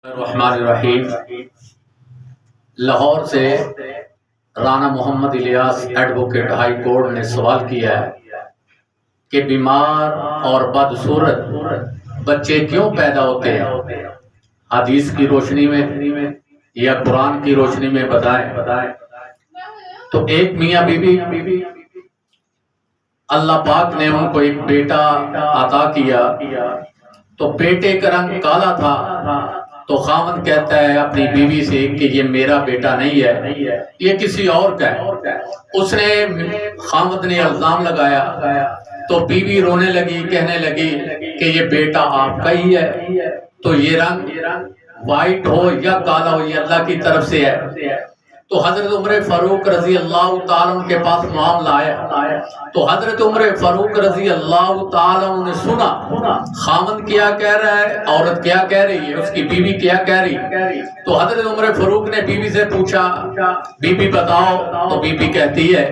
الرحمن الرحیم۔ لاہور سے رانا محمد الیاس ایڈوکیٹ ہائی کورٹ نے سوال کیا ہے کہ بیمار اور بدصورت بچے کیوں پیدا ہوتے ہیں؟ حدیث کی روشنی میں یا قرآن کی روشنی میں بتائیں۔ تو ایک میاں بیوی اللہ پاک نے ان کو ایک بیٹا عطا کیا، تو بیٹے کا رنگ کالا تھا، تو خاوند کہتا ہے اپنی بیوی سے کہ یہ میرا بیٹا نہیں ہے، یہ کسی اور کا ہے۔ اس نے خاوند نے الزام لگایا، تو بیوی رونے لگی، کہنے لگی کہ یہ بیٹا آپ کا ہی ہے، تو یہ رنگ وائٹ ہو یا کالا ہو یہ اللہ کی طرف سے ہے۔ تو حضرت عمر فاروق رضی اللہ تعالیٰ عنہ کے پاس معاملہ آیا، تو حضرت عمر فاروق رضی اللہ تعالیٰ عنہ نے سنا خاوند کیا کہہ رہا ہے، عورت کیا کہہ رہی ہے، اس کی بیوی کیا کہہ رہی ہے۔ تو حضرت عمر فاروق نے بیوی سے پوچھا، بیوی بتاؤ، تو بیوی کہتی ہے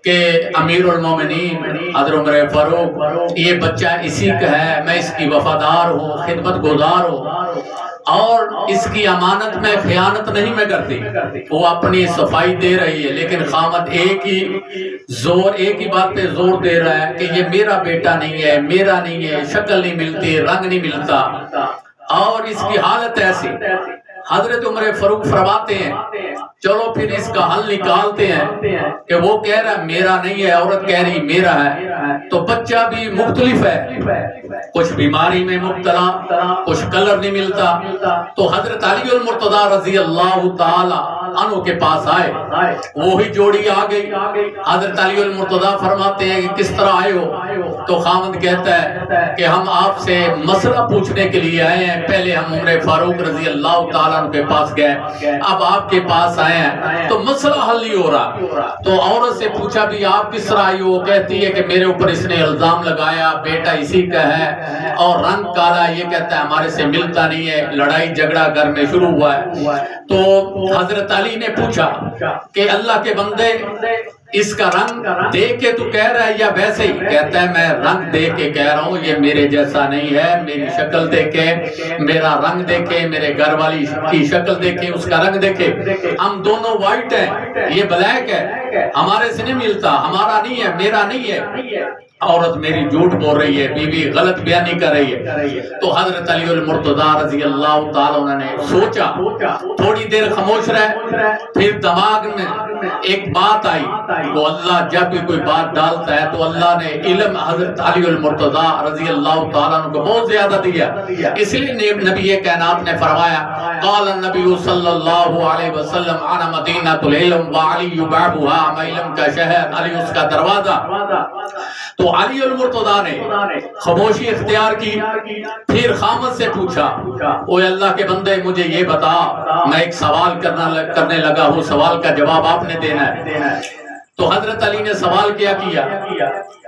کہ امیر المومنین حضرت عمر فاروق، یہ بچہ اسی کا ہے، میں اس کی وفادار ہوں، خدمت گزار ہوں، اور اس کی امانت میں خیانت نہیں میں کرتی۔ وہ اپنی صفائی دے رہی ہے، لیکن خاوند ایک ہی بات پہ زور دے رہا ہے کہ یہ میرا بیٹا نہیں ہے، میرا نہیں ہے، شکل نہیں ملتی، رنگ نہیں ملتا، اور اس کی حالت ایسی۔ حضرت عمر فاروق فرماتے ہیں چلو پھر اس کا حل نکالتے ہیں کہ وہ کہہ رہا ہے میرا نہیں ہے، عورت کہہ رہی میرا ہے، تو بچہ بھی مختلف ہے، کچھ بیماری میں مبتلا، کچھ کلر نہیں ملتا۔ تو حضرت علی المرتضیٰ رضی اللہ تعالی عنہ کے پاس آئے، وہی جوڑی آ گئی۔ حضرت علی المرتضیٰ فرماتے ہیں کہ کس طرح آئے ہو؟ تو خاوند کہتا ہے کہ ہم آپ سے مسئلہ پوچھنے کے لیے آئے ہیں، پہلے ہم عمر فاروق رضی اللہ تعالیٰ عنہ کے پاس گئے، اب آپ کے پاس آئے ہیں، تو مسئلہ حل نہیں ہو رہا۔ تو عورت سے پوچھا بھی آپ کس طرح آئی ہو؟ کہتی ہے کہ میرے اوپر اس نے الزام لگایا، بیٹا اسی کا ہے، اور رنگ کالا، یہ کہتا ہے ہمارے سے ملتا نہیں ہے، لڑائی جھگڑا گھر میں شروع ہوا ہے۔ تو حضرت علی نے پوچھا کہ اللہ کے بندے اس کا رنگ دیکھ کے تو کہہ رہا ہے یا ویسے ہی؟ کہتا ہے میں رنگ دیکھ کے کہہ رہا ہوں، یہ میرے جیسا نہیں ہے، میری شکل دیکھے، میرا رنگ دیکھے، میرے گھر والی کی شکل دیکھے، اس کا رنگ دیکھے، ہم دونوں وائٹ ہیں، یہ بلیک ہے، ہمارے سے نہیں ملتا، ہمارا نہیں ہے، میرا نہیں ہے۔ عورت میری جھوٹ بول رہی ہے، بیوی غلط بیانی کر رہی ہے۔ تو حضرت علی المرتضیٰ رضی اللہ تعالیٰ عنہ نے سوچا، تھوڑی دیر خاموش رہے، پھر دماغ میں ایک بات آئی۔ تو اللہ جب بھی کوئی بات ڈالتا ہے تو اللہ نے علم حضرت علی المرتضیٰ رضی اللہ تعالیٰ عنہ کو بہت زیادہ دیا، اس لیے نبی کائنات نے فرمایا قال النبی صلی اللہ علیہ وسلم انا مدینہ العلم وعلی بابها، میں علم کا شہر، علی اس کا دروازہ۔ تو علی المرتضیٰ نے خاموشی اختیار کی، پھر خامد سے پوچھا اوہ اللہ کے بندے مجھے یہ بتا، میں ایک سوال کرنے لگا ہوں، سوال کا جواب آپ نے دینا ہے۔ تو حضرت علی نے سوال کیا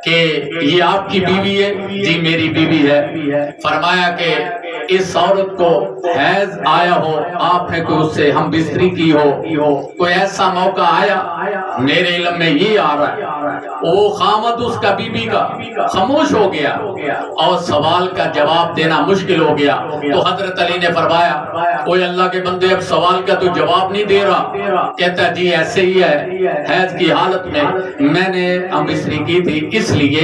کہ یہ آپ کی بیوی ہے؟ جی میری بیوی ہے۔ فرمایا کہ اس عورت کو حیض آیا ہو، آپ نے کوئی اس سے ہم بستری کی ہو، کوئی ایسا موقع آیا؟ میرے علم میں یہ آ رہا ہے۔ وہ خامد اس کا بیوی کا خاموش ہو گیا اور سوال کا جواب دینا مشکل ہو گیا۔ تو حضرت علی نے فرمایا کوئی اللہ کے بندے اب سوال کا تو جواب نہیں دے رہا؟ کہتا جی ایسے ہی ہے، حیض کی حالت میں نے ہم بستری کی تھی، اس لیے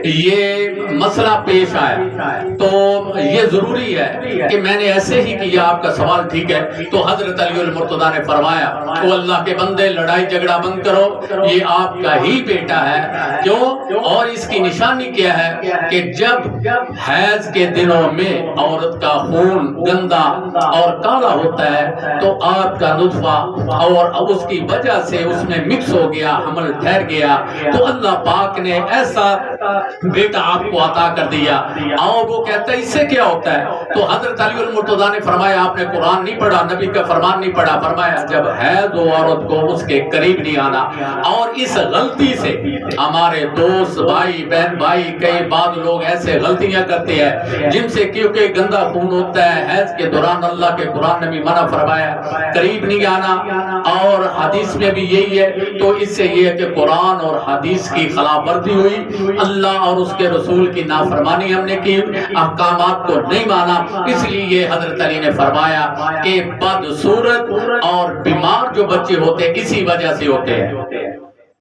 یہ مسئلہ پیش آیا، تو یہ ضروری ہے کہ میں نے ایسے ہی کیا، آپ کا سوال ٹھیک ہے۔ تو حضرت علی المرتضیٰ نے فرمایا او اللہ کے بندے لڑائی جھگڑا بند کرو، یہ آپ کا ہی بیٹا ہے۔ کیوں؟ اور اس کی نشانی کیا ہے کہ جب حیض کے دنوں میں عورت کا خون گندا اور کالا ہوتا ہے تو آپ کا نطفہ اور اس کی وجہ سے اس میں مکس ہو گیا، حمل ٹھہر گیا، تو اللہ پاک نے ایسا بیٹا آپ کو عطا کر دیا۔ اور وہ کہتا ہے اس سے کیا ہوتا ہے؟ تو حضرت علی المرتضیٰ نے فرمایا آپ نے قرآن نہیں پڑھا، نبی کا فرمان نہیں پڑھا؟ فرمایا جب حیض ہو عورت کو اس کے قریب نہیں آنا۔ اور اس غلطی سے ہمارے دوست بھائی بہن بھائی کئی بعض لوگ ایسے غلطیاں کرتے ہیں جن سے کیونکہ گندا خون ہوتا ہے حیض کے دوران، اللہ کے قرآن نے بھی منع فرمایا قریب نہیں آنا، اور حدیث میں بھی یہی ہے۔ تو اس سے یہ ہے کہ قرآن اور حدیث کی خلاف ورزی ہوئی، اللہ اور اس کے رسول کی نافرمانی ہم نے کی، احکامات کو نہیں مانا، اس لیے حضرت علی نے فرمایا کہ بدصورت اور بیمار جو بچے ہوتے اسی وجہ سے ہوتے ہیں۔